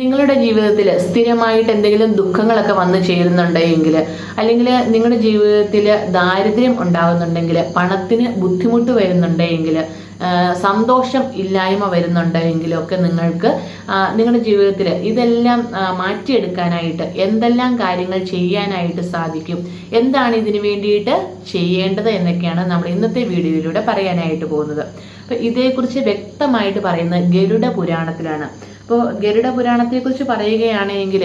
നിങ്ങളുടെ ജീവിതത്തിൽ സ്ഥിരമായിട്ട് എന്തെങ്കിലും ദുഃഖങ്ങളൊക്കെ വന്നു ചേരുന്നുണ്ടെങ്കിൽ, അല്ലെങ്കിൽ നിങ്ങളുടെ ജീവിതത്തിൽ ദാരിദ്ര്യം ഉണ്ടാകുന്നുണ്ടെങ്കിൽ, പണത്തിന് ബുദ്ധിമുട്ട് വരുന്നുണ്ടെങ്കിൽ, സന്തോഷം ഇല്ലായ്മ വരുന്നുണ്ടെങ്കിലൊക്കെ നിങ്ങൾക്ക് നിങ്ങളുടെ ജീവിതത്തിൽ ഇതെല്ലാം മാറ്റിയെടുക്കാനായിട്ട് എന്തെല്ലാം കാര്യങ്ങൾ ചെയ്യാനായിട്ട് സാധിക്കും, എന്താണ് ഇതിനു വേണ്ടിയിട്ട് ചെയ്യേണ്ടത് എന്നൊക്കെയാണ് നമ്മൾ ഇന്നത്തെ വീഡിയോയിലൂടെ പറയാനായിട്ട് പോകുന്നത്. അപ്പോൾ ഇതേക്കുറിച്ച് വ്യക്തമായിട്ട് പറയുന്നത് ഗരുഡ പുരാണത്തിലാണ്. അപ്പോൾ ഗരുഡ പുരാണത്തെക്കുറിച്ച് പറയുകയാണെങ്കിൽ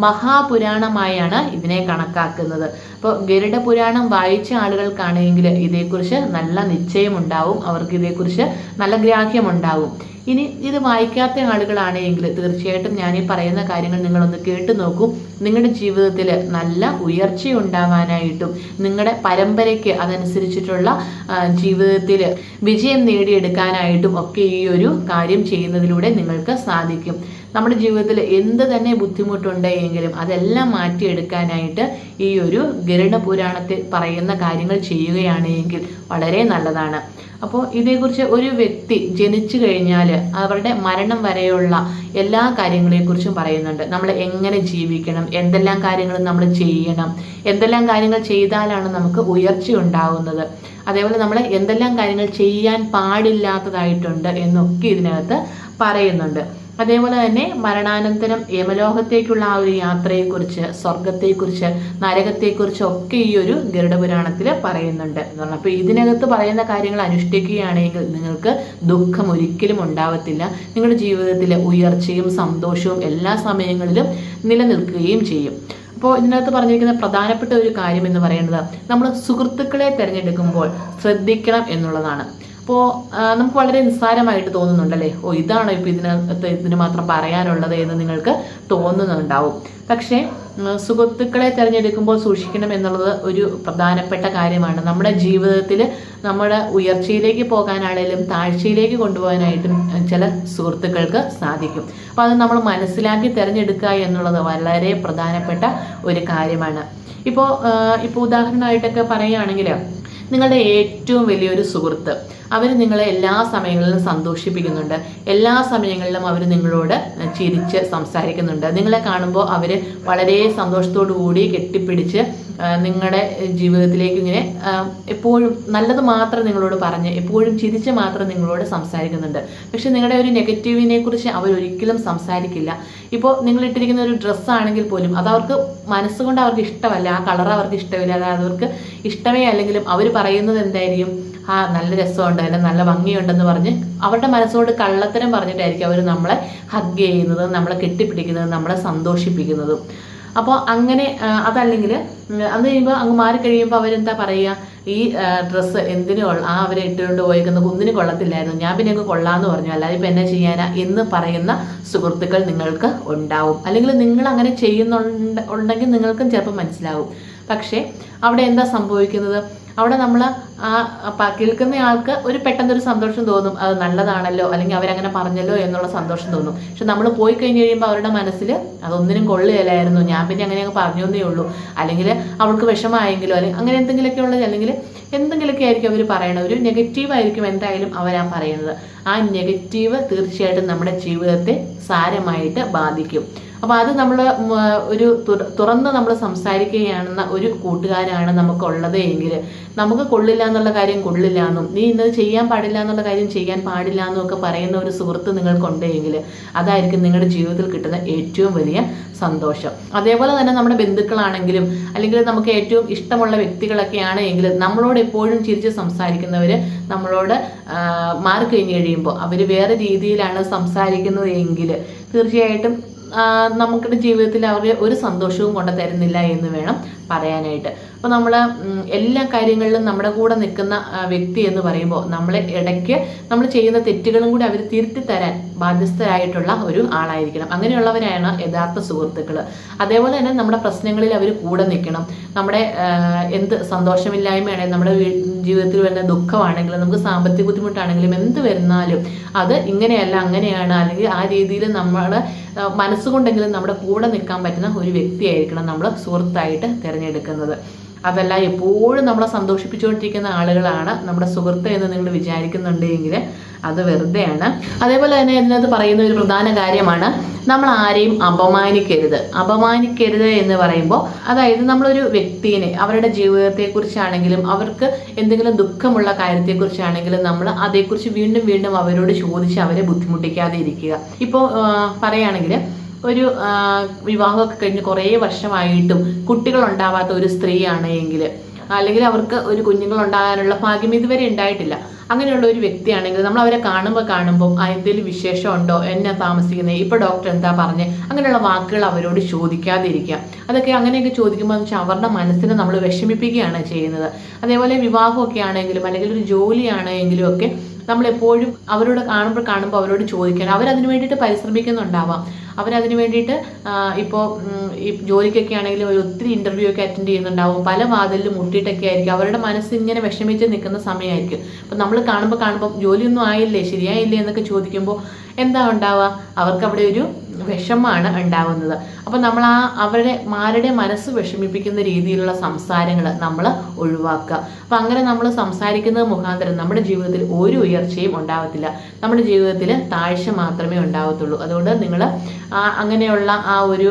മഹാപുരാണമായാണ് ഇതിനെ കണക്കാക്കുന്നത്. അപ്പോൾ ഗരുഡ പുരാണം വായിച്ച ആളുകൾക്കാണെങ്കിൽ ഇതേക്കുറിച്ച് നല്ല നിശ്ചയമുണ്ടാവും, അവർക്ക് ഇതേക്കുറിച്ച് നല്ല ഗ്രാഹ്യമുണ്ടാവും. ഇനി ഇത് വായിക്കാത്ത ആളുകളാണെങ്കിൽ തീർച്ചയായിട്ടും ഞാൻ ഈ പറയുന്ന കാര്യങ്ങൾ നിങ്ങളൊന്ന് കേട്ടു നോക്കൂ. നിങ്ങളുടെ ജീവിതത്തിൽ നല്ല ഉയർച്ചയുണ്ടാവാനായിട്ടും നിങ്ങളുടെ പരമ്പരയ്ക്ക് അതനുസരിച്ചിട്ടുള്ള ജീവിതത്തിൽ വിജയം നേടിയെടുക്കാനായിട്ടും ഒക്കെ ഈ ഒരു കാര്യം ചെയ്യുന്നതിലൂടെ നിങ്ങൾക്ക് സാധിക്കും. നമ്മുടെ ജീവിതത്തിൽ എന്ത് തന്നെ ബുദ്ധിമുട്ടുണ്ടെങ്കിലും അതെല്ലാം മാറ്റിയെടുക്കാനായിട്ട് ഈ ഒരു ഗരുഡ പുരാണത്തിൽ പറയുന്ന കാര്യങ്ങൾ ചെയ്യുകയാണെങ്കിൽ വളരെ നല്ലതാണ്. അപ്പോൾ ഇതേക്കുറിച്ച് ഒരു വ്യക്തി ജനിച്ചു കഴിഞ്ഞാൽ അവരുടെ മരണം വരെയുള്ള എല്ലാ കാര്യങ്ങളെക്കുറിച്ചും പറയുന്നുണ്ട്. നമ്മൾ എങ്ങനെ ജീവിക്കണം, എന്തെല്ലാം കാര്യങ്ങൾ നമ്മൾ ചെയ്യണം, എന്തെല്ലാം കാര്യങ്ങൾ ചെയ്താലാണ് നമുക്ക് ഉയർച്ച ഉണ്ടാകുന്നത്, അതേപോലെ നമ്മൾ എന്തെല്ലാം കാര്യങ്ങൾ ചെയ്യാൻ പാടില്ലാത്തതായിട്ടുണ്ട് എന്നൊക്കെ ഇതിനകത്ത് പറയുന്നുണ്ട്. അതേപോലെ തന്നെ മരണാനന്തരം യമലോകത്തേക്കുള്ള ആ ഒരു യാത്രയെക്കുറിച്ച്, സ്വർഗത്തെക്കുറിച്ച്, നരകത്തെക്കുറിച്ച് ഒക്കെ ഈ ഒരു ഗരുഡ പുരാണത്തിൽ പറയുന്നുണ്ട് എന്ന് പറഞ്ഞു. അപ്പോൾ ഇതിനകത്ത് പറയുന്ന കാര്യങ്ങൾ അനുഷ്ഠിക്കുകയാണെങ്കിൽ നിങ്ങൾക്ക് ദുഃഖം ഒരിക്കലും ഉണ്ടാവത്തില്ല. നിങ്ങളുടെ ജീവിതത്തിൽ ഉയർച്ചയും സന്തോഷവും എല്ലാ സമയങ്ങളിലും നിലനിൽക്കുകയും ചെയ്യും. അപ്പോൾ ഇതിനകത്ത് പറഞ്ഞിരിക്കുന്ന പ്രധാനപ്പെട്ട ഒരു കാര്യം എന്ന് പറയുന്നത് നമ്മൾ സുഹൃത്തുക്കളെ തിരഞ്ഞെടുക്കുമ്പോൾ ശ്രദ്ധിക്കണം എന്നുള്ളതാണ്. അപ്പോൾ നമുക്ക് വളരെ നിസ്സാരമായിട്ട് തോന്നുന്നുണ്ടല്ലേ, ഇതാണോ ഇപ്പോൾ ഇതിന് മാത്രം പറയാനുള്ളത് എന്ന് നിങ്ങൾക്ക് തോന്നുന്നുണ്ടാവും. പക്ഷേ സുഹൃത്തുക്കളെ തിരഞ്ഞെടുക്കുമ്പോൾ സൂക്ഷിക്കണം എന്നുള്ളത് ഒരു പ്രധാനപ്പെട്ട കാര്യമാണ്. നമ്മുടെ ജീവിതത്തിൽ നമ്മുടെ ഉയർച്ചയിലേക്ക് പോകാനാണെങ്കിലും താഴ്ചയിലേക്ക് കൊണ്ടുപോകാനായിട്ടും ചില സുഹൃത്തുക്കൾക്ക് സാധിക്കും. അപ്പോൾ അത് നമ്മൾ മനസ്സിലാക്കി തിരഞ്ഞെടുക്കുക എന്നുള്ളത് വളരെ പ്രധാനപ്പെട്ട ഒരു കാര്യമാണ്. ഇപ്പോൾ ഉദാഹരണമായിട്ടൊക്കെ പറയുകയാണെങ്കിൽ നിങ്ങളുടെ ഏറ്റവും വലിയൊരു സുഹൃത്ത്, അവർ നിങ്ങളെ എല്ലാ സമയങ്ങളിലും സന്തോഷിപ്പിക്കുന്നുണ്ട്, എല്ലാ സമയങ്ങളിലും അവർ നിങ്ങളോട് ചിരിച്ച് സംസാരിക്കുന്നുണ്ട്. നിങ്ങളെ കാണുമ്പോൾ അവർ വളരെ സന്തോഷത്തോടു കൂടി കെട്ടിപ്പിടിച്ച് നിങ്ങളുടെ ജീവിതത്തിലേക്ക് ഇങ്ങനെ എപ്പോഴും നല്ലത് മാത്രം നിങ്ങളോട് പറഞ്ഞ് എപ്പോഴും ചിരിച്ച് മാത്രം നിങ്ങളോട് സംസാരിക്കുന്നുണ്ട്. പക്ഷെ നിങ്ങളുടെ ഒരു നെഗറ്റീവിനെ കുറിച്ച് അവരൊരിക്കലും സംസാരിക്കില്ല. ഇപ്പോൾ നിങ്ങളിട്ടിരിക്കുന്ന ഒരു ഡ്രസ്സാണെങ്കിൽ പോലും അതവർക്ക് മനസ്സുകൊണ്ട് അവർക്ക് ഇഷ്ടമല്ല, ആ കളർ അവർക്ക് ഇഷ്ടമില്ല, അതായത് അവർക്ക് ഇഷ്ടമേ അല്ലെങ്കിലും അവർ പറയുന്നത് എന്തായിരിക്കും, നല്ല രസമുണ്ട്, അല്ലെങ്കിൽ നല്ല ഭംഗിയുണ്ടെന്ന് പറഞ്ഞ് അവരുടെ മനസ്സോട് കള്ളത്തരം പറഞ്ഞിട്ടായിരിക്കും അവർ നമ്മളെ ഹഗ് ചെയ്യുന്നത്, നമ്മളെ കെട്ടിപ്പിടിക്കുന്നത്, നമ്മളെ സന്തോഷിപ്പിക്കുന്നതും. അപ്പോൾ അങ്ങനെ അതല്ലെങ്കിൽ അത് കഴിയുമ്പോൾ അങ്ങ് മാറിക്കഴിയുമ്പോൾ അവരെന്താ പറയുക, ഈ ഡ്രസ്സ് എന്തിനു അവരെ ഇട്ടുകൊണ്ട് പോയേക്കുന്ന കുന്നിന് കൊള്ളത്തില്ലായിരുന്നു, ഞാൻ പിന്നെ അങ്ങ് കൊള്ളാമെന്ന് പറഞ്ഞു, അല്ലാതെ ഇപ്പം എന്നെ ചെയ്യാനാ എന്ന് പറയുന്ന സുഹൃത്തുക്കൾ നിങ്ങൾക്ക് ഉണ്ടാവും. അല്ലെങ്കിൽ നിങ്ങൾ അങ്ങനെ ചെയ്യുന്നുണ്ടെങ്കിൽ നിങ്ങൾക്കും ചിലപ്പോൾ മനസ്സിലാവും. പക്ഷേ അവിടെ എന്താ സംഭവിക്കുന്നത്, അവിടെ നമ്മൾ കേൾക്കുന്ന ആൾക്ക് ഒരു പെട്ടെന്നൊരു സന്തോഷം തോന്നും, അത് നല്ലതാണല്ലോ, അല്ലെങ്കിൽ അവരങ്ങനെ പറഞ്ഞല്ലോ എന്നുള്ള സന്തോഷം തോന്നും. പക്ഷെ നമ്മൾ പോയി കഴിഞ്ഞ് കഴിയുമ്പോൾ അവരുടെ മനസ്സിൽ അതൊന്നിനും കൊള്ളുകയില്ലായിരുന്നു, ഞാൻ പിന്നെ അങ്ങനെ അങ്ങ് പറഞ്ഞേ ഉള്ളൂ, അല്ലെങ്കിൽ അവൾക്ക് വിഷമമായെങ്കിലോ, അല്ലെങ്കിൽ അങ്ങനെ എന്തെങ്കിലുമൊക്കെ ഉള്ളത്, അല്ലെങ്കിൽ എന്തെങ്കിലുമൊക്കെ ആയിരിക്കും അവർ പറയണത്, ഒരു നെഗറ്റീവായിരിക്കും എന്തായാലും അവരാ പറയുന്നത്. ആ നെഗറ്റീവ് തീർച്ചയായിട്ടും നമ്മുടെ ജീവിതത്തെ സാരമായിട്ട് ബാധിക്കും. അപ്പോൾ അത് നമ്മൾ ഒരു തുറന്ന് നമ്മൾ സംസാരിക്കുകയാണെന്ന ഒരു കൂട്ടുകാരാണ് നമുക്കുള്ളത് എങ്കിൽ നമുക്ക് കൊള്ളില്ല എന്നുള്ള കാര്യം കൊള്ളില്ല എന്നും, നീ ഇന്നത് ചെയ്യാൻ പാടില്ല എന്നുള്ള കാര്യം ചെയ്യാൻ പാടില്ല എന്നും ഒക്കെ പറയുന്ന ഒരു സുഹൃത്ത് നിങ്ങൾക്കുണ്ടെങ്കിൽ അതായിരിക്കും നിങ്ങളുടെ ജീവിതത്തിൽ കിട്ടുന്ന ഏറ്റവും വലിയ സന്തോഷം. അതേപോലെ തന്നെ നമ്മുടെ ബന്ധുക്കളാണെങ്കിലും, അല്ലെങ്കിൽ നമുക്ക് ഏറ്റവും ഇഷ്ടമുള്ള വ്യക്തികളൊക്കെ ആണെങ്കിലും നമ്മളോട് എപ്പോഴും ചിരിച്ച് സംസാരിക്കുന്നവർ നമ്മളോട് മാറിക്കഴിഞ്ഞ് കഴിയുമ്പോൾ അവർ വേറെ രീതിയിലാണ് സംസാരിക്കുന്നത് എങ്കിൽ തീർച്ചയായിട്ടും നമ്മുടെ ജീവിതത്തിൽ അവർ ഒരു സന്തോഷവും കൊണ്ട് തരുന്നില്ല എന്ന് വേണം പറയാനായിട്ട്. അപ്പോൾ നമ്മൾ എല്ലാ കാര്യങ്ങളിലും നമ്മുടെ കൂടെ നിൽക്കുന്ന വ്യക്തി എന്ന് പറയുമ്പോൾ നമ്മളെ ഇടയ്ക്ക് നമ്മൾ ചെയ്യുന്ന തെറ്റുകളും കൂടി അവർ തിരുത്തി തരാൻ ബാധ്യസ്ഥരായിട്ടുള്ള ഒരു ആളായിരിക്കണം. അങ്ങനെയുള്ളവരാണ് യഥാർത്ഥ സുഹൃത്തുക്കൾ. അതേപോലെ തന്നെ നമ്മുടെ പ്രശ്നങ്ങളിൽ അവർ കൂടെ നിൽക്കണം. നമ്മുടെ എന്ത് സന്തോഷമില്ലായ്മയാണെങ്കിലും, നമ്മുടെ ജീവിതത്തിൽ വരുന്ന ദുഃഖമാണെങ്കിലും, നമുക്ക് സാമ്പത്തിക ബുദ്ധിമുട്ടാണെങ്കിലും, എന്ത് വരുന്നാലും അത് ഇങ്ങനെയല്ല അങ്ങനെയാണ്, അല്ലെങ്കിൽ ആ രീതിയിൽ നമ്മുടെ മനസ്സുകൊണ്ടെങ്കിലും നമ്മുടെ കൂടെ നിൽക്കാൻ പറ്റുന്ന ഒരു വ്യക്തിയായിരിക്കണം നമ്മൾ സുഹൃത്തായിട്ട് തിരഞ്ഞെടുക്കുന്നത്. അതല്ല എപ്പോഴും നമ്മളെ സന്തോഷിപ്പിച്ചുകൊണ്ടിരിക്കുന്ന ആളുകളാണ് നമ്മുടെ സുഹൃത്ത് എന്ന് നിങ്ങൾ വിചാരിക്കുന്നുണ്ടെങ്കിൽ അത് വെറുതെയാണ്. അതേപോലെ തന്നെ ഇതിനകത്ത് പറയുന്ന ഒരു പ്രധാന കാര്യമാണ് നമ്മൾ ആരെയും അപമാനിക്കരുത് എന്ന് പറയുമ്പോൾ, അതായത് നമ്മളൊരു വ്യക്തിയെ അവരുടെ ജീവിതത്തെക്കുറിച്ചാണെങ്കിലും അവർക്ക് എന്തെങ്കിലും ദുഃഖമുള്ള കാര്യത്തെക്കുറിച്ചാണെങ്കിലും നമ്മൾ അതേക്കുറിച്ച് വീണ്ടും വീണ്ടും അവരോട് ചോദിച്ച് അവരെ ബുദ്ധിമുട്ടിക്കാതെ ഇരിക്കുക. ഇപ്പോൾ പറയുകയാണെങ്കിൽ ഒരു വിവാഹമൊക്കെ കഴിഞ്ഞ് കുറേ വർഷമായിട്ടും കുട്ടികൾ ഉണ്ടാവാത്ത ഒരു സ്ത്രീയാണ് എങ്കിൽ, അല്ലെങ്കിൽ അവർക്ക് ഒരു കുഞ്ഞുങ്ങൾ ഉണ്ടാകാനുള്ള ഭാഗ്യം ഇതുവരെ ഉണ്ടായിട്ടില്ല, അങ്ങനെയുള്ള ഒരു വ്യക്തിയാണെങ്കിൽ നമ്മൾ അവരെ കാണുമ്പോൾ എന്തെങ്കിലും വിശേഷമുണ്ടോ, എന്നാ താമസിക്കുന്നത്, ഇപ്പോൾ ഡോക്ടർ എന്താ പറഞ്ഞത്, അങ്ങനെയുള്ള വാക്കുകൾ അവരോട് ചോദിക്കാതിരിക്കുക. അങ്ങനെയൊക്കെ ചോദിക്കുമ്പോൾ വെച്ചാൽ അവരുടെ മനസ്സിനെ നമ്മൾ വിഷമിപ്പിക്കുകയാണ് ചെയ്യുന്നത്. അതേപോലെ വിവാഹമൊക്കെ ആണെങ്കിലും അല്ലെങ്കിൽ ഒരു ജോലിയാണെങ്കിലും ഒക്കെ നമ്മളെപ്പോഴും അവരോട് കാണുമ്പോൾ അവരോട് ചോദിക്കണം. അവരതിന് വേണ്ടിയിട്ട് പരിശ്രമിക്കുന്നുണ്ടാവാം. അവരതിന് വേണ്ടിയിട്ട് ഇപ്പോൾ ഈ ജോലിക്കൊക്കെ ആണെങ്കിലും ഒത്തിരി ഇൻ്റർവ്യൂ ഒക്കെ അറ്റൻഡ് ചെയ്യുന്നുണ്ടാവും. പല വാതിലിലും മുട്ടിയിട്ടൊക്കെ ആയിരിക്കും. അവരുടെ മനസ്സ് ഇങ്ങനെ വിഷമിച്ച് നിൽക്കുന്ന സമയമായിരിക്കും. അപ്പം നമ്മൾ കാണുമ്പോൾ ജോലിയൊന്നും ആയില്ലേ, ശരിയായില്ലേ എന്നൊക്കെ ചോദിക്കുമ്പോൾ എന്താ ഉണ്ടാവുക, അവർക്ക് അവിടെ ഒരു വിഷമമാണ് ഉണ്ടാവുന്നത്. അപ്പം നമ്മൾ ആരുടെ മനസ്സ് വിഷമിപ്പിക്കുന്ന രീതിയിലുള്ള സംസാരങ്ങൾ നമ്മൾ ഒഴിവാക്കുക. അപ്പം അങ്ങനെ നമ്മൾ സംസാരിക്കുന്നത് മുഖാന്തരം നമ്മുടെ ജീവിതത്തിൽ ഒരു ഉയർച്ചയും ഉണ്ടാവത്തില്ല, നമ്മുടെ ജീവിതത്തിൽ താഴ്ച മാത്രമേ ഉണ്ടാവത്തുള്ളൂ. അതുകൊണ്ട് നിങ്ങൾ അങ്ങനെയുള്ള ആ ഒരു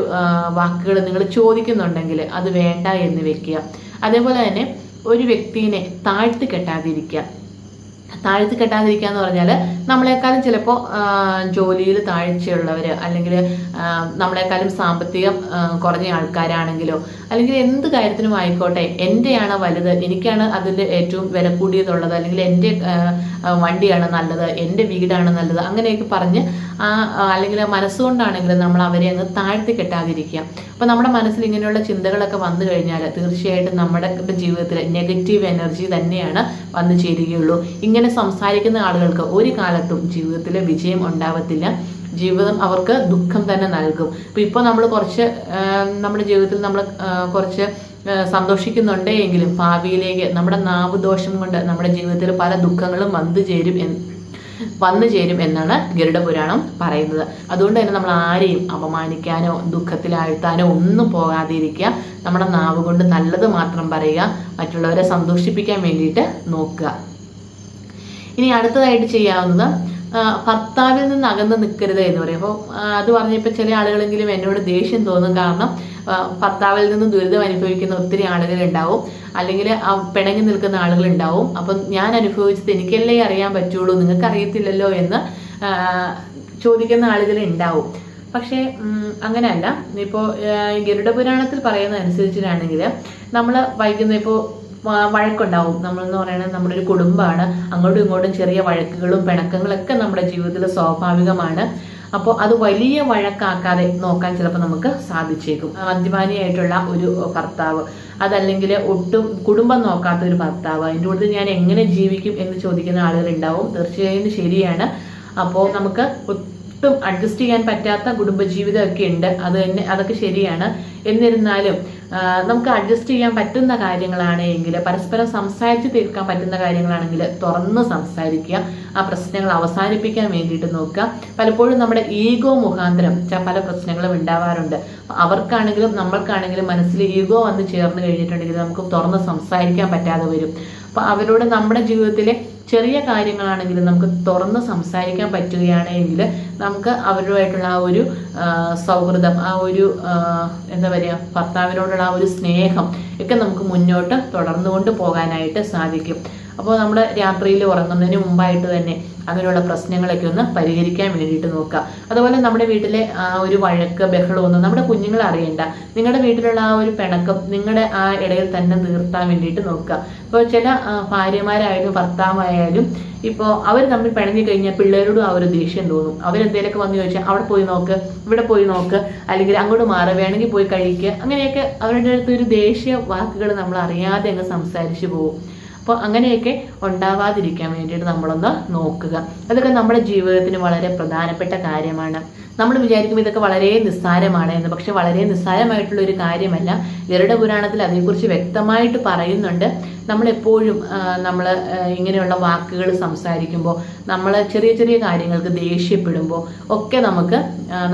വാക്കുകൾ നിങ്ങൾ ചോദിക്കുന്നുണ്ടെങ്കിൽ അത് വേണ്ട എന്ന് വെക്കുക. അതേപോലെ തന്നെ ഒരു വ്യക്തിയെ താഴ്ത്തി കെട്ടാതിരിക്കുക എന്ന് പറഞ്ഞാൽ നമ്മളെക്കാളും ചിലപ്പോൾ ജോലിയിൽ താഴ്ചയുള്ളവർ, അല്ലെങ്കിൽ നമ്മളെക്കാളും സാമ്പത്തികം കുറഞ്ഞ ആൾക്കാരാണെങ്കിലോ, അല്ലെങ്കിൽ എന്ത് കാര്യത്തിനും ആയിക്കോട്ടെ, എൻ്റെയാണ് വലുത്, എനിക്കാണ് അതിൽ ഏറ്റവും വില കൂടിയതുള്ളത്, അല്ലെങ്കിൽ എൻ്റെ വണ്ടിയാണ് നല്ലത്, എൻ്റെ വീടാണ് നല്ലത്, അങ്ങനെയൊക്കെ പറഞ്ഞ് അല്ലെങ്കിൽ മനസ്സുകൊണ്ടാണെങ്കിലും നമ്മൾ അവരെ അങ്ങ് താഴ്ത്തി കെട്ടാതിരിക്കുക. അപ്പോൾ നമ്മുടെ മനസ്സിൽ ഇങ്ങനെയുള്ള ചിന്തകളൊക്കെ വന്നു കഴിഞ്ഞാൽ തീർച്ചയായിട്ടും നമ്മുടെ ജീവിതത്തിൽ നെഗറ്റീവ് എനർജി തന്നെയാണ് വന്നു ചേരുകയുള്ളൂ. ഇങ്ങനെ സംസാരിക്കുന്ന ആളുകൾക്ക് ഒരു കാലത്തും ജീവിതത്തിൽ വിജയം ഉണ്ടാവത്തില്ല. ജീവിതം അവർക്ക് ദുഃഖം തന്നെ നൽകും. ഇപ്പോൾ നമ്മൾ കുറച്ച് നമ്മുടെ ജീവിതത്തിൽ നമ്മൾ കുറച്ച് സന്തോഷിക്കുന്നുണ്ട് എങ്കിലും ഭാവിയിലേക്ക് നമ്മുടെ നാവുദോഷം കൊണ്ട് നമ്മുടെ ജീവിതത്തിൽ പല ദുഃഖങ്ങളും വന്നു ചേരും എന്നാണ് ഗരുഡ പുരാണം പറയുന്നത്. അതുകൊണ്ട് തന്നെ നമ്മൾ ആരെയും അപമാനിക്കാനോ ദുഃഖത്തിലാഴ്ത്താനോ ഒന്നും പോകാതിരിക്കുക. നമ്മുടെ നാവ് കൊണ്ട് നല്ലത് മാത്രം പറയുക, മറ്റുള്ളവരെ സന്തോഷിപ്പിക്കാൻ വേണ്ടിയിട്ട് നോക്കുക. ഇനി അടുത്തതായിട്ട് ചെയ്യാവുന്നത് ഭർത്താവിൽ നിന്ന് അകന്ന് നിൽക്കരുത് എന്ന് പറയും. അപ്പോൾ അത് പറഞ്ഞപ്പോൾ ചില ആളുകളെങ്കിലും എന്നോട് ദേഷ്യം തോന്നും. കാരണം ഭർത്താവിൽ നിന്ന് ദുരിതം അനുഭവിക്കുന്ന ഒത്തിരി ആളുകളുണ്ടാവും, അല്ലെങ്കിൽ പിണങ്ങി നിൽക്കുന്ന ആളുകളുണ്ടാവും. അപ്പം ഞാൻ അനുഭവിച്ചത് എനിക്കല്ലേ അറിയാൻ പറ്റുള്ളൂ, നിങ്ങൾക്ക് അറിയത്തില്ലല്ലോ എന്ന് ചോദിക്കുന്ന ആളുകളുണ്ടാവും. പക്ഷേ അങ്ങനെയല്ല. ഇപ്പോൾ ഗരുഡ പുരാണത്തിൽ പറയുന്ന അനുസരിച്ചിട്ടാണെങ്കിൽ നമ്മൾ വൈകുന്ന ഇപ്പോൾ വഴക്കുണ്ടാവും. നമ്മളെന്ന് പറയുന്നത് നമ്മുടെ ഒരു കുടുംബമാണ്, അങ്ങോട്ടും ഇങ്ങോട്ടും ചെറിയ വഴക്കുകളും പിണക്കങ്ങളൊക്കെ നമ്മുടെ ജീവിതത്തിൽ സ്വാഭാവികമാണ്. അപ്പോൾ അത് വലിയ വഴക്കാക്കാതെ നോക്കാൻ ചിലപ്പോൾ നമുക്ക് സാധിച്ചേക്കും. മദ്യപാനിയായിട്ടുള്ള ഒരു ഭർത്താവ്, അതല്ലെങ്കിൽ ഒട്ടും കുടുംബം നോക്കാത്ത ഒരു ഭർത്താവ്, അതിൻ്റെ കൂടുതൽ ഞാൻ എങ്ങനെ ജീവിക്കും എന്ന് ചോദിക്കുന്ന ആളുകളുണ്ടാവും. തീർച്ചയായും ശരിയാണ്. അപ്പോൾ നമുക്ക് ഒട്ടും അഡ്ജസ്റ്റ് ചെയ്യാൻ പറ്റാത്ത കുടുംബജീവിതമൊക്കെ ഉണ്ട്, അതൊക്കെ ശരിയാണ്. എന്നിരുന്നാലും നമുക്ക് അഡ്ജസ്റ്റ് ചെയ്യാൻ പറ്റുന്ന കാര്യങ്ങളാണെങ്കിൽ, പരസ്പരം സംസാരിച്ച് തീർക്കാൻ പറ്റുന്ന കാര്യങ്ങളാണെങ്കിൽ തുറന്ന് സംസാരിക്കുക. ആ പ്രശ്നങ്ങൾ അവസാനിപ്പിക്കാൻ വേണ്ടിയിട്ട് നോക്കുക. പലപ്പോഴും നമ്മുടെ ഈഗോ മുഖാന്തരം പല പ്രശ്നങ്ങളും ഉണ്ടാവാറുണ്ട്. അവർക്കാണെങ്കിലും നമ്മൾക്കാണെങ്കിലും മനസ്സിൽ ഈഗോ വന്ന് ചേർന്ന് കഴിഞ്ഞിട്ടുണ്ടെങ്കിൽ നമുക്ക് തുറന്ന് സംസാരിക്കാൻ പറ്റാതെ വരും. അപ്പോൾ അവരോട് നമ്മുടെ ജീവിതത്തിലെ ചെറിയ കാര്യങ്ങളാണെങ്കിലും നമുക്ക് തുറന്ന് സംസാരിക്കാൻ പറ്റുകയാണെങ്കിൽ നമുക്ക് അവരുമായിട്ടുള്ള ആ ഒരു സൗഹൃദം, ആ ഒരു എന്താ പറയുക, ഭർത്താവിനോടുള്ള ആ ഒരു സ്നേഹം ഒക്കെ നമുക്ക് മുന്നോട്ട് തുടർന്നുകൊണ്ട് പോകാനായിട്ട് സാധിക്കും. അപ്പോൾ നമ്മൾ രാത്രിയിൽ ഉറങ്ങുന്നതിന് മുമ്പായിട്ട് തന്നെ അങ്ങനെയുള്ള പ്രശ്നങ്ങളൊക്കെ ഒന്ന് പരിഹരിക്കാൻ വേണ്ടിയിട്ട് നോക്കുക. അതുപോലെ നമ്മുടെ വീട്ടിലെ ആ ഒരു വഴക്ക് ബഹളമൊന്നും നമ്മുടെ കുഞ്ഞുങ്ങളെ അറിയണ്ട. നിങ്ങളുടെ വീട്ടിലുള്ള ആ ഒരു പിണക്കം നിങ്ങളുടെ ആ ഇടയിൽ തന്നെ തീർത്താൻ വേണ്ടിയിട്ട് നോക്കുക. ഇപ്പോൾ ചില ഭാര്യമാരായാലും ഭർത്താവായാലും ഇപ്പോൾ അവർ തമ്മിൽ പിണങ്ങി കഴിഞ്ഞാൽ പിള്ളേരോടും ആ ഒരു ദേഷ്യം തോന്നും. അവരെന്തേലൊക്കെ വന്ന് ചോദിച്ചാൽ അവിടെ പോയി നോക്ക്, ഇവിടെ പോയി നോക്ക്, അല്ലെങ്കിൽ അങ്ങോട്ട് മാറി, വേണമെങ്കിൽ പോയി കഴിക്കുക, അങ്ങനെയൊക്കെ അവരുടെ അടുത്ത് ഒരു ദേഷ്യ വാക്കുകൾ നമ്മൾ അറിയാതെ അങ്ങ് സംസാരിച്ചു പോകും. അപ്പോൾ അങ്ങനെയൊക്കെ ഉണ്ടാവാതിരിക്കാൻ വേണ്ടിയിട്ട് നമ്മളൊന്ന് നോക്കുക. അതൊക്കെ നമ്മുടെ ജീവിതത്തിന് വളരെ പ്രധാനപ്പെട്ട കാര്യമാണ്. നമ്മൾ വിചാരിക്കും ഇതൊക്കെ വളരെ നിസ്സാരമാണ് എന്ന്. പക്ഷെ വളരെ നിസ്സാരമായിട്ടുള്ള ഒരു കാര്യമല്ല. ഗരുഡ പുരാണത്തിൽ അതേക്കുറിച്ച് വ്യക്തമായിട്ട് പറയുന്നുണ്ട്. നമ്മളെപ്പോഴും നമ്മൾ ഇങ്ങനെയുള്ള വാക്കുകൾ സംസാരിക്കുമ്പോൾ, നമ്മൾ ചെറിയ ചെറിയ കാര്യങ്ങൾക്ക് ദേഷ്യപ്പെടുമ്പോൾ ഒക്കെ നമുക്ക്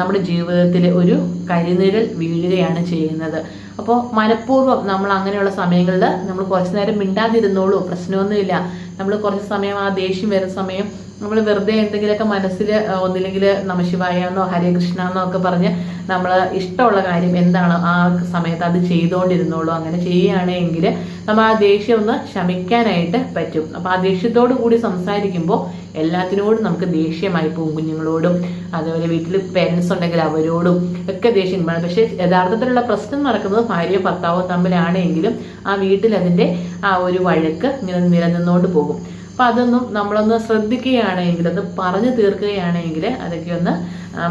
നമ്മുടെ ജീവിതത്തിൽ ഒരു കരിനിഴൽ വീഴുകയാണ് ചെയ്യുന്നത്. അപ്പോൾ മനഃപൂർവ്വം നമ്മൾ അങ്ങനെയുള്ള സമയങ്ങളിൽ നമ്മൾ കുറച്ച് നേരം മിണ്ടാതിരുന്നോളൂ, പ്രശ്നമൊന്നുമില്ല. നമ്മൾ കുറച്ച് സമയം ആ ദേഷ്യം വരുന്ന സമയം നമ്മൾ വെറുതെ എന്തെങ്കിലുമൊക്കെ മനസ്സിൽ ഒന്നില്ലെങ്കിൽ നമശിവായ എന്നോ ഹരേ കൃഷ്ണ എന്നോ ഒക്കെ പറഞ്ഞ് നമ്മൾ ഇഷ്ടമുള്ള കാര്യം എന്താണോ ആ സമയത്ത് അത് ചെയ്തുകൊണ്ടിരുന്നോളൂ. അങ്ങനെ ചെയ്യുകയാണെങ്കിൽ നമ്മൾ ആ ദേഷ്യം ഒന്ന് ശമിക്കാനായിട്ട് പറ്റും. അപ്പോൾ ആ ദേഷ്യത്തോടു കൂടി സംസാരിക്കുമ്പോൾ എല്ലാത്തിനോടും നമുക്ക് ദേഷ്യമായി പോകും. കുഞ്ഞുങ്ങളോടും അതുപോലെ വീട്ടിൽ പേരൻസ് ഉണ്ടെങ്കിൽ അവരോടും ഒക്കെ ദേഷ്യം. പക്ഷേ യഥാർത്ഥത്തിലുള്ള പ്രശ്നം നടക്കുന്നത് ഭാര്യയോ ഭർത്താവോ തമ്മിലാണെങ്കിലും ആ വീട്ടിൽ അതിൻ്റെ ആ ഒരു വഴക്ക് ഇങ്ങനെ നിലനിന്നുകൊണ്ട് പോകും. അപ്പം അതൊന്നും നമ്മളൊന്ന് ശ്രദ്ധിക്കുകയാണെങ്കിൽ, അത് പറഞ്ഞു തീർക്കുകയാണെങ്കിൽ അതൊക്കെ ഒന്ന്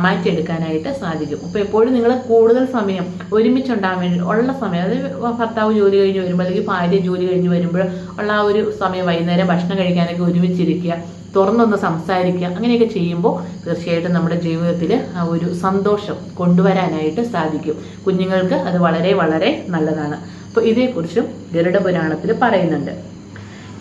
മാറ്റിയെടുക്കാനായിട്ട് സാധിക്കും. അപ്പോൾ എപ്പോഴും നിങ്ങൾ കൂടുതൽ സമയം ഒരുമിച്ചുണ്ടാകാൻ വേണ്ടി ഉള്ള സമയം, അത് ഭർത്താവ് ജോലി കഴിഞ്ഞ് വരുമ്പോൾ അല്ലെങ്കിൽ ഭാര്യ ജോലി കഴിഞ്ഞ് വരുമ്പോൾ ഉള്ള ആ ഒരു സമയം, വൈകുന്നേരം ഭക്ഷണം കഴിക്കാനൊക്കെ ഒരുമിച്ചിരിക്കുക, തുറന്നൊന്ന് സംസാരിക്കുക, അങ്ങനെയൊക്കെ ചെയ്യുമ്പോൾ തീർച്ചയായിട്ടും നമ്മുടെ ജീവിതത്തിൽ ആ ഒരു സന്തോഷം കൊണ്ടുവരാനായിട്ട് സാധിക്കും. കുഞ്ഞുങ്ങൾക്ക് അത് വളരെ വളരെ നല്ലതാണ്. അപ്പോൾ ഇതേക്കുറിച്ചും ഗരുഡ പുരാണത്തിൽ പറയുന്നുണ്ട്.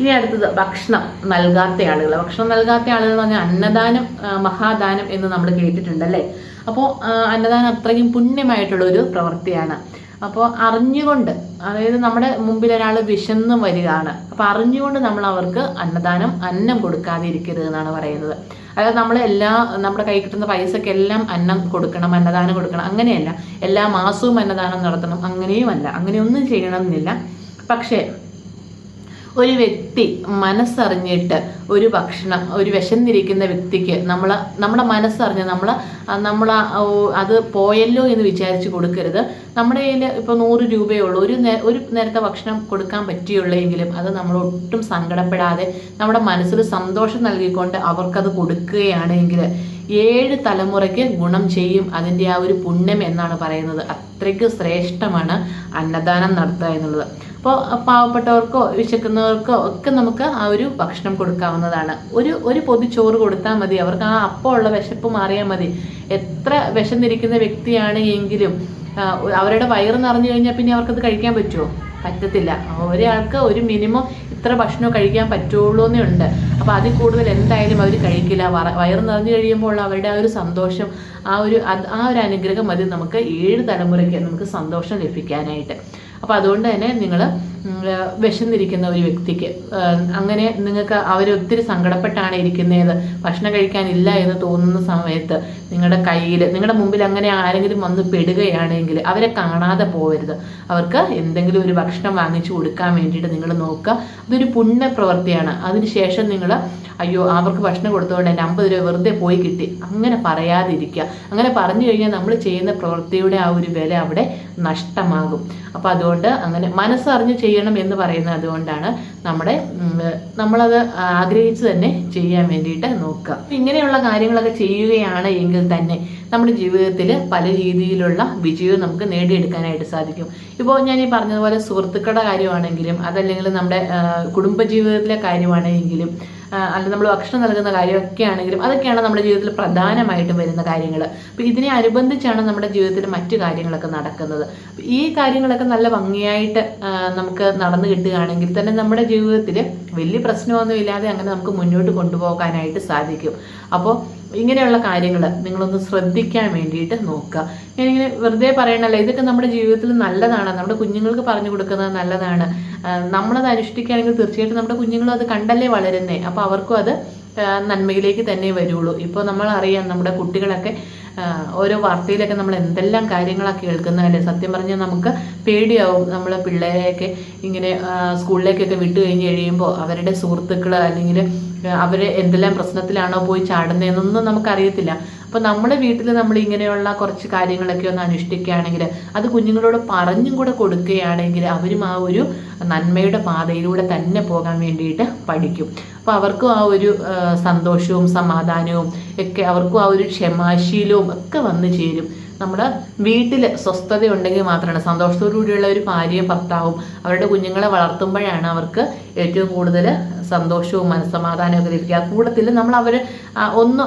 ഇനി അടുത്തത് ഭക്ഷണം നൽകാത്ത ആളുകൾ. ഭക്ഷണം നൽകാത്ത ആളുകൾ എന്ന് പറഞ്ഞാൽ അന്നദാനം മഹാദാനം എന്ന് നമ്മൾ കേട്ടിട്ടുണ്ടല്ലേ. അപ്പോൾ അന്നദാനം അത്രയും പുണ്യമായിട്ടുള്ള ഒരു പ്രവൃത്തിയാണ്. അപ്പോൾ അറിഞ്ഞുകൊണ്ട്, അതായത് നമ്മുടെ മുമ്പിൽ ഒരാൾ വിശന്ന് വരികയാണ്, അപ്പോൾ അറിഞ്ഞുകൊണ്ട് നമ്മൾ അവർക്ക് അന്നം കൊടുക്കാതെ ഇരിക്കരുത് എന്നാണ് പറയുന്നത്. അതായത് നമ്മൾ നമ്മുടെ കൈ കിട്ടുന്ന പൈസക്ക് എല്ലാം അന്നം കൊടുക്കണം, അന്നദാനം കൊടുക്കണം, അങ്ങനെയല്ല. എല്ലാ മാസവും അന്നദാനം നടത്തണം, അങ്ങനെയുമല്ല. അങ്ങനെയൊന്നും ചെയ്യണമെന്നില്ല. പക്ഷേ ഒരു വ്യക്തി മനസ്സറിഞ്ഞിട്ട് ഒരു ഭക്ഷണം, ഒരു വിശന്നിരിക്കുന്ന വ്യക്തിക്ക് നമ്മുടെ മനസ്സറിഞ്ഞ് നമ്മൾ അത് പോയല്ലോ എന്ന് വിചാരിച്ച് കൊടുക്കരുത്. നമ്മുടെ കയ്യിൽ ഇപ്പോൾ 100 രൂപയേ ഉള്ളൂ, ഒരു നേരത്തെ ഭക്ഷണം കൊടുക്കാൻ പറ്റിയുള്ളെങ്കിലും അത് നമ്മൾ ഒട്ടും സങ്കടപ്പെടാതെ നമ്മുടെ മനസ്സിൽ സന്തോഷം നൽകിക്കൊണ്ട് അവർക്കത് കൊടുക്കുകയാണെങ്കിൽ 7 തലമുറയ്ക്ക് ഗുണം ചെയ്യും അതിൻ്റെ ആ ഒരു പുണ്യം എന്നാണ് പറയുന്നത്. അത്രയ്ക്ക് ശ്രേഷ്ഠമാണ് അന്നദാനം നടത്തുക എന്നുള്ളത്. അപ്പോൾ പാവപ്പെട്ടവർക്കോ വിശക്കുന്നവർക്കോ ഒക്കെ നമുക്ക് ആ ഒരു ഭക്ഷണം കൊടുക്കാവുന്നതാണ്. ഒരു പൊതി ചോറ് കൊടുത്താൽ മതി, അവർക്ക് ആ അപ്പോൾ ഉള്ള വിശപ്പ് മാറിയാൽ മതി. എത്ര വിശന്നിരിക്കുന്ന വ്യക്തിയാണ് എങ്കിലും അവരുടെ വയറ് നിറഞ്ഞു കഴിഞ്ഞാൽ പിന്നെ അവർക്കത് കഴിക്കാൻ പറ്റുമോ? പറ്റത്തില്ല. ഒരാൾക്ക് ഒരു മിനിമം ഇത്ര ഭക്ഷണം കഴിക്കാൻ പറ്റുള്ളൂ എന്നേ ഉണ്ട്. അപ്പോൾ അതിൽ കൂടുതൽ എന്തായാലും അവർ കഴിക്കില്ല. വയറ് നിറഞ്ഞു കഴിയുമ്പോൾ അവരുടെ ആ ഒരു സന്തോഷം, ആ ഒരു അനുഗ്രഹം മതി നമുക്ക് 7 തലമുറയ്ക്ക് നമുക്ക് സന്തോഷം ലഭിക്കാനായിട്ട്. അപ്പോൾ അതുകൊണ്ട് തന്നെ നിങ്ങൾ വിശന്നിരിക്കുന്ന ഒരു വ്യക്തിക്ക്, അങ്ങനെ നിങ്ങൾക്ക് അവരൊത്തിരി സങ്കടപ്പെട്ടാണ് ഇരിക്കുന്നത്, ഭക്ഷണം കഴിക്കാനില്ല എന്ന് തോന്നുന്ന സമയത്ത് നിങ്ങളുടെ മുമ്പിൽ അങ്ങനെ ആരെങ്കിലും വന്ന് പെടുകയാണെങ്കിൽ അവരെ കാണാതെ പോകരുത്. അവർക്ക് എന്തെങ്കിലും ഒരു ഭക്ഷണം വാങ്ങിച്ചു കൊടുക്കാൻ വേണ്ടിയിട്ട് നിങ്ങൾ നോക്കുക. അതൊരു പുണ്യ പ്രവൃത്തിയാണ്. അതിനുശേഷം നിങ്ങൾ അയ്യോ അവർക്ക് ഭക്ഷണം കൊടുത്തുകൊണ്ട് എൻ്റെ 50 രൂപ വെറുതെ പോയി കിട്ടി, അങ്ങനെ പറയാതിരിക്കുക. അങ്ങനെ പറഞ്ഞു കഴിഞ്ഞാൽ നമ്മൾ ചെയ്യുന്ന പ്രവൃത്തിയുടെ ആ ഒരു വില അവിടെ നഷ്ടമാകും. അപ്പോൾ അതുകൊണ്ട് അങ്ങനെ മനസ്സറിഞ്ഞ് ചെയ്യണം എന്ന് പറയുന്നത് അതുകൊണ്ടാണ്. നമ്മളത് ആഗ്രഹിച്ച് തന്നെ ചെയ്യാൻ വേണ്ടിയിട്ട് നോക്കുക. ഇങ്ങനെയുള്ള കാര്യങ്ങളൊക്കെ ചെയ്യുകയാണ് എങ്കിൽ തന്നെ നമ്മുടെ ജീവിതത്തിൽ പല രീതിയിലുള്ള വിജയവും നമുക്ക് നേടിയെടുക്കാനായിട്ട് സാധിക്കും. ഇപ്പോൾ ഞാൻ ഈ പറഞ്ഞതുപോലെ സുഹൃത്തുക്കളുടെ കാര്യമാണെങ്കിലും അതല്ലെങ്കിൽ നമ്മുടെ കുടുംബജീവിതത്തിലെ കാര്യമാണെങ്കിലും അല്ലെങ്കിൽ നമ്മൾ ഭക്ഷണം നൽകുന്ന കാര്യമൊക്കെ ആണെങ്കിലും അതൊക്കെയാണ് നമ്മുടെ ജീവിതത്തിൽ പ്രധാനമായിട്ടും വരുന്ന കാര്യങ്ങൾ. അപ്പോൾ ഇതിനെ അനുബന്ധിച്ചാണ് നമ്മുടെ ജീവിതത്തിൽ മറ്റു കാര്യങ്ങളൊക്കെ നടക്കുന്നത്. ഈ കാര്യങ്ങളൊക്കെ നല്ല ഭംഗിയായിട്ട് നമുക്ക് നടന്നു കിട്ടുകയാണെങ്കിൽ തന്നെ നമ്മുടെ ജീവിതത്തിൽ വലിയ പ്രശ്നമൊന്നും ഇല്ലാതെ അങ്ങനെ നമുക്ക് മുന്നോട്ട് കൊണ്ടുപോകാനായിട്ട് സാധിക്കും. അപ്പോൾ ഇങ്ങനെയുള്ള കാര്യങ്ങൾ നിങ്ങളൊന്ന് ശ്രദ്ധിക്കാൻ വേണ്ടിയിട്ട് നോക്കുക. ഞാനിങ്ങനെ വെറുതെ പറയണല്ലോ, ഇതൊക്കെ നമ്മുടെ ജീവിതത്തിൽ നല്ലതാണ്, നമ്മുടെ കുഞ്ഞുങ്ങൾക്ക് പറഞ്ഞു കൊടുക്കുന്നത് നല്ലതാണ്. നമ്മളത് അനുഷ്ഠിക്കുകയാണെങ്കിൽ തീർച്ചയായിട്ടും നമ്മുടെ കുഞ്ഞുങ്ങളും അത് കണ്ടല്ലേ വളരുന്നേ. അപ്പോൾ അവർക്കും അത് നന്മയിലേക്ക് തന്നെ വരുള്ളൂ. ഇപ്പോൾ നമ്മളറിയാം നമ്മുടെ കുട്ടികളൊക്കെ ഓരോ വാർത്തയിലൊക്കെ നമ്മൾ എന്തെല്ലാം കാര്യങ്ങളൊക്കെ കേൾക്കുന്നതല്ലേ. സത്യം പറഞ്ഞാൽ നമുക്ക് പേടിയാവും. നമ്മളെ പിള്ളേരെയൊക്കെ ഇങ്ങനെ സ്കൂളിലേക്കൊക്കെ വിട്ടു കഴിഞ്ഞ് കഴിയുമ്പോൾ അവരുടെ സുഹൃത്തുക്കൾ അല്ലെങ്കിൽ അവർ എന്തെല്ലാം പ്രശ്നത്തിലാണോ പോയി ചാടുന്നതെന്നൊന്നും നമുക്കറിയത്തില്ല. അപ്പോൾ നമ്മുടെ വീട്ടിൽ നമ്മൾ ഇങ്ങനെയുള്ള കുറച്ച് കാര്യങ്ങളൊക്കെ ഒന്ന് അനുഷ്ഠിക്കുകയാണെങ്കിൽ, അത് കുഞ്ഞുങ്ങളോട് പറഞ്ഞും കൂടെ കൊടുക്കുകയാണെങ്കിൽ അവരും ആ ഒരു നന്മയുടെ പാതയിലൂടെ തന്നെ പോകാൻ വേണ്ടിയിട്ട് പഠിക്കും. അപ്പോൾ അവർക്കും ആ ഒരു സന്തോഷവും സമാധാനവും ഒക്കെ, അവർക്കും ആ ഒരു ക്ഷമാശീലവും ഒക്കെ വന്നു ചേരും. നമ്മുടെ വീട്ടിൽ സ്വസ്ഥത ഉണ്ടെങ്കിൽ മാത്രമാണ്, സന്തോഷത്തോടു കൂടിയുള്ള ഒരു ഭാര്യയും ഭർത്താവും അവരുടെ കുഞ്ഞുങ്ങളെ വളർത്തുമ്പോഴാണ് അവർക്ക് ഏറ്റവും കൂടുതൽ സന്തോഷവും മനസ്സമാധാനവും ഒക്കെ ലഭിക്കുക. കൂടത്തിൽ നമ്മൾ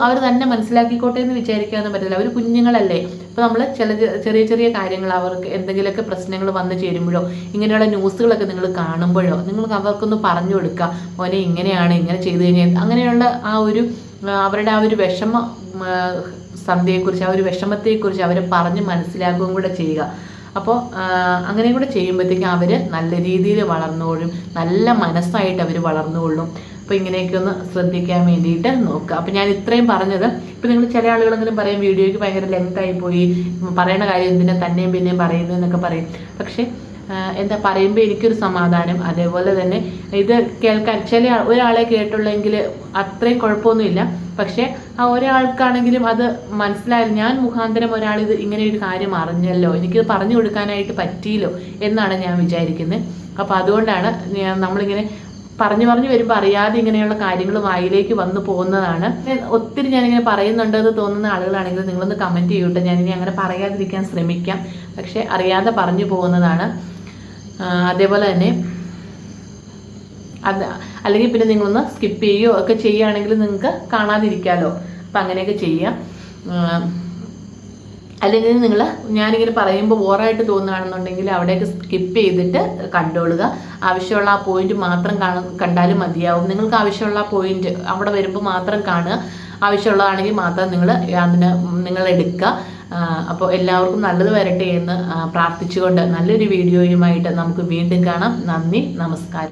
അവർ തന്നെ മനസ്സിലാക്കിക്കോട്ടെ എന്ന് വിചാരിക്കാനൊന്നും പറ്റില്ല. അവർ കുഞ്ഞുങ്ങളല്ലേ. ഇപ്പോൾ നമ്മൾ ചെറിയ ചെറിയ കാര്യങ്ങൾ, അവർക്ക് എന്തെങ്കിലുമൊക്കെ പ്രശ്നങ്ങൾ വന്നു ചേരുമ്പോഴോ ഇങ്ങനെയുള്ള ന്യൂസുകളൊക്കെ നിങ്ങൾ കാണുമ്പോഴോ നിങ്ങൾക്ക് അവർക്കൊന്ന് പറഞ്ഞു കൊടുക്കുക, മോനെ ഇങ്ങനെയാണ്, ഇങ്ങനെ ചെയ്തു കഴിഞ്ഞാൽ അങ്ങനെയുള്ള അവരുടെ ആ ഒരു സന്ധ്യയെക്കുറിച്ച്, ആ ഒരു വിഷമത്തെക്കുറിച്ച് അവരെ പറഞ്ഞ് മനസ്സിലാക്കുകയും കൂടെ ചെയ്യുക. അപ്പോൾ അങ്ങനെയും കൂടെ ചെയ്യുമ്പോഴത്തേക്കും അവർ നല്ല രീതിയിൽ വളർന്നുകൊള്ളും, നല്ല മനസ്സായിട്ട് അവർ വളർന്നുകൊള്ളും. അപ്പോൾ ഇങ്ങനെയൊക്കെ ഒന്ന് ശ്രദ്ധിക്കാൻ വേണ്ടിയിട്ട് നോക്കുക. അപ്പോൾ ഞാൻ ഇത്രയും പറഞ്ഞത്, ഇപ്പോൾ നിങ്ങൾ ചില ആളുകളെങ്കിലും പറയും വീഡിയോയ്ക്ക് ഭയങ്കര ലെങ്തായി പോയി, പറയണ കാര്യം എന്തിനാ തന്നെയും പിന്നെയും പറയുന്നത് എന്നൊക്കെ പറയും. പക്ഷേ എന്താ പറയുമ്പോൾ എനിക്കൊരു സമാധാനം, അതേപോലെ തന്നെ ഇത് കേൾക്കാൻ ഒരാളെ കേട്ടുള്ളെങ്കിൽ അത്രയും കുഴപ്പമൊന്നുമില്ല. പക്ഷേ ആ ഒരാൾക്കാണെങ്കിലും അത് മനസ്സിലായാലും ഞാൻ മുഖാന്തരം ഒരാളിത് ഇങ്ങനെ ഒരു കാര്യം അറിഞ്ഞല്ലോ, എനിക്കിത് പറഞ്ഞു കൊടുക്കാനായിട്ട് പറ്റിയല്ലോ എന്നാണ് ഞാൻ വിചാരിക്കുന്നത്. അപ്പോൾ അതുകൊണ്ടാണ് നമ്മളിങ്ങനെ പറഞ്ഞു വരുമ്പോൾ അറിയാതെ ഇങ്ങനെയുള്ള കാര്യങ്ങൾ വായിലേക്ക് വന്നു പോകുന്നതാണ്. ഒത്തിരി ഞാനിങ്ങനെ പറയുന്നുണ്ടെന്ന് തോന്നുന്ന ആളുകളാണെങ്കിൽ നിങ്ങളൊന്ന് കമൻറ്റ് ചെയ്യൂട്ടെ. ഞാനിനി അങ്ങനെ പറയാതിരിക്കാൻ ശ്രമിക്കാം. പക്ഷെ അറിയാതെ പറഞ്ഞു പോകുന്നതാണ്. അതേപോലെ തന്നെ അല്ലെങ്കിൽ പിന്നെ നിങ്ങളൊന്ന് സ്കിപ്പ് ചെയ്യുകയോ ഒക്കെ ചെയ്യുകയാണെങ്കിൽ നിങ്ങൾക്ക് കാണാതിരിക്കാമല്ലോ. അപ്പം അങ്ങനെയൊക്കെ ചെയ്യാം. അല്ലെങ്കിൽ നിങ്ങൾ ഞാനിങ്ങനെ പറയുമ്പോൾ ബോറായിട്ട് തോന്നുകയാണെന്നുണ്ടെങ്കിൽ അവിടേക്ക് സ്കിപ്പ് ചെയ്തിട്ട് കണ്ടോളുക. ആവശ്യമുള്ള ആ പോയിന്റ് മാത്രം കണ്ടാലും മതിയാവും. നിങ്ങൾക്ക് ആവശ്യമുള്ള ആ പോയിന്റ് അവിടെ വരുമ്പോൾ മാത്രം കാണുക. ആവശ്യമുള്ളതാണെങ്കിൽ മാത്രം നിങ്ങൾ എടുക്കുക. അപ്പോൾ എല്ലാവർക്കും നല്ലത് വരട്ടെ എന്ന് പ്രാർത്ഥിച്ചുകൊണ്ട് നല്ലൊരു വീഡിയോയുമായിട്ട് നമുക്ക് വീണ്ടും കാണാം. നന്ദി, നമസ്കാരം.